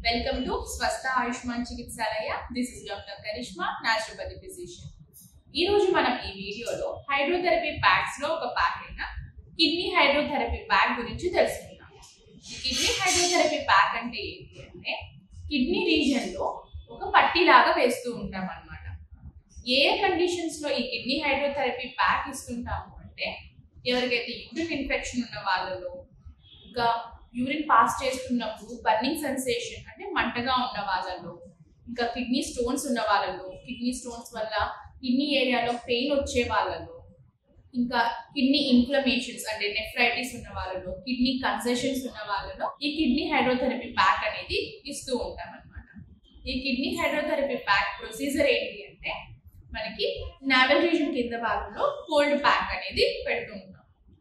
Welcome to Swastha Ayushman Chikitsalaya. This is Dr. Karishma, naturopathy physician. ఈ రోజు మనం ఈ వీడియోలో హైడ్రోథెరపీ ప్యాక్స్ లో ఒక ప్యాక్ అయిన కిడ్నీ హైడ్రోథెరపీ ప్యాక్ గురించి తెలుసుకుందాం. కిడ్నీ హైడ్రోథెరపీ ప్యాక్ అంటే ఏంటి అంటే కిడ్నీ రీజియన్ లో ఒక పట్టీ లాగా వేస్తూ ఉంటాం అన్నమాట. ఏ కండిషన్స్ లో ఈ కిడ్నీ హైడ్రోథెరపీ ప్యాక్ ఇస్తుంటాము అంటే ఎవరికైతే యూరిన్ ఇన్ఫెక్షన్ ఉన్న వాళ్ళలో, ఇంకా యూరిన్ పాస్ చేస్తున్నప్పుడు బర్నింగ్ సెన్సేషన్ అంటే మంటగా ఉన్న వాళ్ళలో, ఇంకా కిడ్నీ స్టోన్స్ ఉన్న వాళ్ళలో, కిడ్నీ స్టోన్స్ వల్ల కిడ్నీ ఏరియాలో పెయిన్ వచ్చే వాళ్ళలో, ఇంకా కిడ్నీ ఇన్ఫ్లమేషన్స్ అంటే నెఫ్రైటిస్ ఉన్న వాళ్ళలో, కిడ్నీ కన్సెషన్స్ ఉన్న వాళ్ళలో ఈ కిడ్నీ హైడ్రోథెరపీ ప్యాక్ అనేది ఇస్తూ ఉంటాం అనమాట. ఈ కిడ్నీ హైడ్రోథెరపీ ప్యాక్ ప్రొసీజర్ ఏంటి అంటే మనకి నావెల్ రీజన్ కింద భాగంలో కోల్డ్ ప్యాక్ అనేది పెడుతూ ఉంటాం.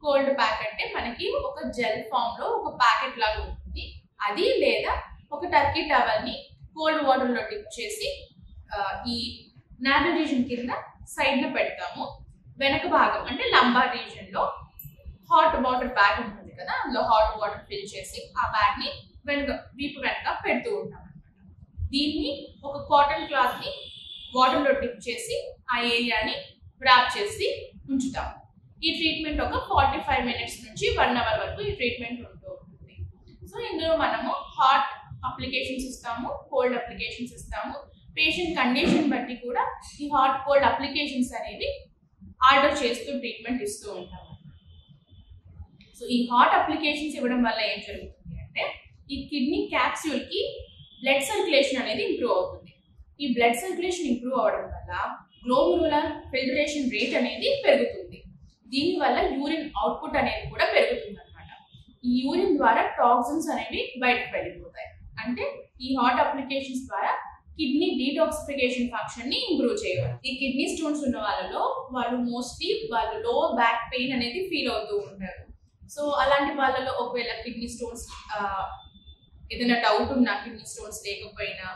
కోల్డ్ ప్యాక్ అంటే మనకి ఒక జెల్ ఫామ్ లో ఒక ప్యాకెట్ లాగా ఉంటుంది. అది లేదా ఒక టర్కీ టవల్ ని కోల్డ్ వాటర్ లో డిప్ చేసి ఈ నావెల్ రీజన్ కింద సైడ్ లో పెడతాము. వెనక భాగం అంటే లంబార్ రీజన్ లో హాట్ వాటర్ బ్యాగ్ ఉంటుంది కదా, అందులో హాట్ వాటర్ ఫిల్ చేసి ఆ బ్యాగ్ ని వీపు వెనక పెడుతూ ఉంటాం అనమాట. దీన్ని ఒక కాటన్ క్లాత్ ని వాటర్ లో డిప్ చేసి ఆ ఏరియాని ర్యాప్ చేసి ఉంచుతాము. ఈ ట్రీట్మెంట్ ఒక 45 minutes నుంచి 1 hour వరకు ఈ ట్రీట్మెంట్ ఉంటూ ఉంటుంది. సో ఇందులో మనము హాట్ అప్లికేషన్స్ ఇస్తాము, కోల్డ్ అప్లికేషన్స్ ఇస్తాము. పేషెంట్ కండిషన్ బట్టి కూడా ఈ హాట్ కోల్డ్ అప్లికేషన్స్ అనేవి ఆర్డర్ చేస్తూ ట్రీట్మెంట్ ఇస్తూ ఉంటాము. సో ఈ హాట్ అప్లికేషన్స్ ఇవ్వడం వల్ల ఏం జరుగుతుంది అంటే ఈ కిడ్నీ క్యాప్సూల్ కి బ్లడ్ సర్క్యులేషన్ అనేది ఇంప్రూవ్ అవుతుంది. ఈ బ్లడ్ సర్క్యులేషన్ ఇంప్రూవ్ అవడం వల్ల గ్లోమెరులర్ ఫిల్టరేషన్ రేట్ అనేది పెరుగుతుంది. దీనివల్ల యూరిన్ అవుట్పుట్ అనేది కూడా పెరుగుతుంది అనమాట. ఈ యూరిన్ ద్వారా టాక్సిన్స్ అనేవి బయటకు వెళ్ళిపోతాయి. అంటే ఈ హాట్ అప్లికేషన్స్ ద్వారా కిడ్నీ డీటాక్సిఫికేషన్ ఫంక్షన్ ని ఇంప్రూవ్ చేయగలరు. ఈ కిడ్నీ స్టోన్స్ ఉన్న వాళ్ళలో మోస్ట్లీ వాళ్ళు లోవర్ బ్యాక్ పెయిన్ అనేది ఫీల్ అవుతూ ఉంటారు. సో అలాంటి వాళ్ళలో ఒకవేళ కిడ్నీ స్టోన్స్ ఏదైనా డౌట్ ఉన్నా, కిడ్నీ స్టోన్స్ లేకపోయినా,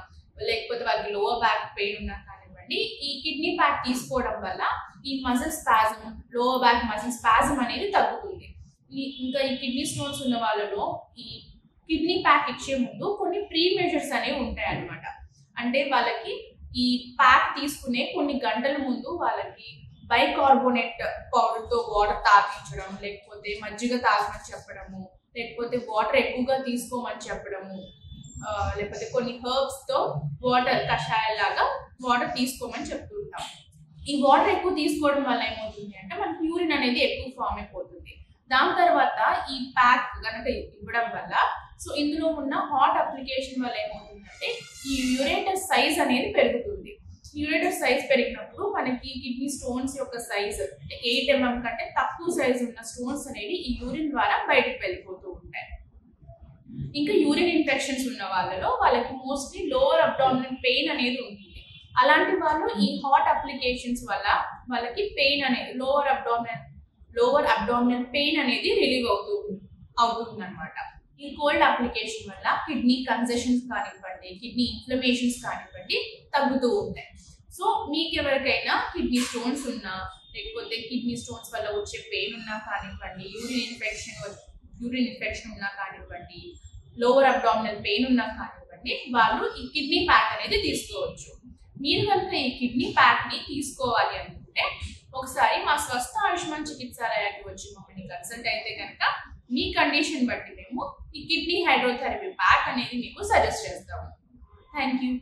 లేకపోతే వాళ్ళకి లోవర్ బ్యాక్ పెయిన్ ఉన్నా కానివ్వండి, ఈ కిడ్నీ ప్యాక్ తీసుకోవడం వల్ల ఈ muscle spasm, lower back muscle spasm అనేది తగ్గుతుంది. ఇంకా ఈ కిడ్నీ స్టోన్స్ ఉన్న వాళ్ళలో ఈ కిడ్నీ ప్యాక్ ఇచ్చే ముందు కొన్ని ప్రీ మెజర్స్ అనేవి ఉంటాయి అన్నమాట. అంటే వాళ్ళకి ఈ ప్యాక్ తీసుకునే కొన్ని గంటల ముందు వాళ్ళకి బైకార్బోనేట్ పౌడర్ తో వాటర్ తాగించడం, లేకపోతే మజ్జిగ తాగమని చెప్పడము, లేకపోతే వాటర్ ఎక్కువగా తీసుకోమని చెప్పడము, లేకపోతే కొన్ని హర్బ్స్ తో వాటర్ కషాయాలాగా వాటర్ తీసుకోమని చెప్తూ ఉంటాం. ఈ వాటర్ ఎక్కువ తీసుకోవడం వల్ల ఏమవుతుంది అంటే మనకి యూరిన్ అనేది ఎక్కువ ఫామ్ అయిపోతుంది. దాని తర్వాత ఈ ప్యాక్ కనుక ఇవ్వడం వల్ల సో ఇందులో ఉన్న హాట్ అప్లికేషన్ వల్ల ఏమవుతుందంటే ఈ యూరేటర్ సైజ్ అనేది పెరుగుతుంది. యూరేటర్ సైజ్ పెరిగినప్పుడు మనకి కిడ్నీ స్టోన్స్ యొక్క సైజ్ అంటే 8 mm కంటే తక్కువ సైజ్ ఉన్న స్టోన్స్ అనేవి ఈ యూరిన్ ద్వారా బయటకు వెళ్ళిపోతూ ఉంటాయి. ఇంకా యూరిన్ ఇన్ఫెక్షన్స్ ఉన్న వాళ్ళకి మోస్ట్లీ లోవర్ అబ్డామినల్ పెయిన్ అనేది ఉంటుంది. అలాంటి వాళ్ళు ఈ హాట్ అప్లికేషన్స్ వల్ల వాళ్ళకి పెయిన్ అనేది లోవర్ అబ్డామినల్ పెయిన్ అనేది రిలీవ్ అవుతుంది అనమాట. ఈ కోల్డ్ అప్లికేషన్ వల్ల కిడ్నీ కన్సెషన్స్ కానివ్వండి, కిడ్నీ ఇన్ఫ్లమేషన్స్ కానివ్వండి తగ్గుతూ ఉంటాయి. సో మీకు ఎవరికైనా కిడ్నీ స్టోన్స్ ఉన్నా, లేకపోతే కిడ్నీ స్టోన్స్ వల్ల వచ్చే పెయిన్ ఉన్నా కానివ్వండి, యూరిన్ ఇన్ఫెక్షన్ ఉన్నా కానివ్వండి, లోవర్ అబ్డామినల్ పెయిన్ ఉన్నా కానివ్వండి, వాళ్ళు ఈ కిడ్నీ ప్యాక్ అనేది తీసుకోవచ్చు. మీరు కనుక ఈ కిడ్నీ ప్యాక్ ని తీసుకోవాలి అనుకుంటే ఒకసారి మా స్వస్థ ఆయుష్మాన్ చికిత్సాలయానికి వచ్చి మమ్మల్ని కన్సల్ట్ అయితే కనుక మీ కండిషన్ బట్టి మేము ఈ కిడ్నీ హైడ్రోథెరపీ ప్యాక్ అనేది మీకు సజెస్ట్ చేస్తాము. Thank you.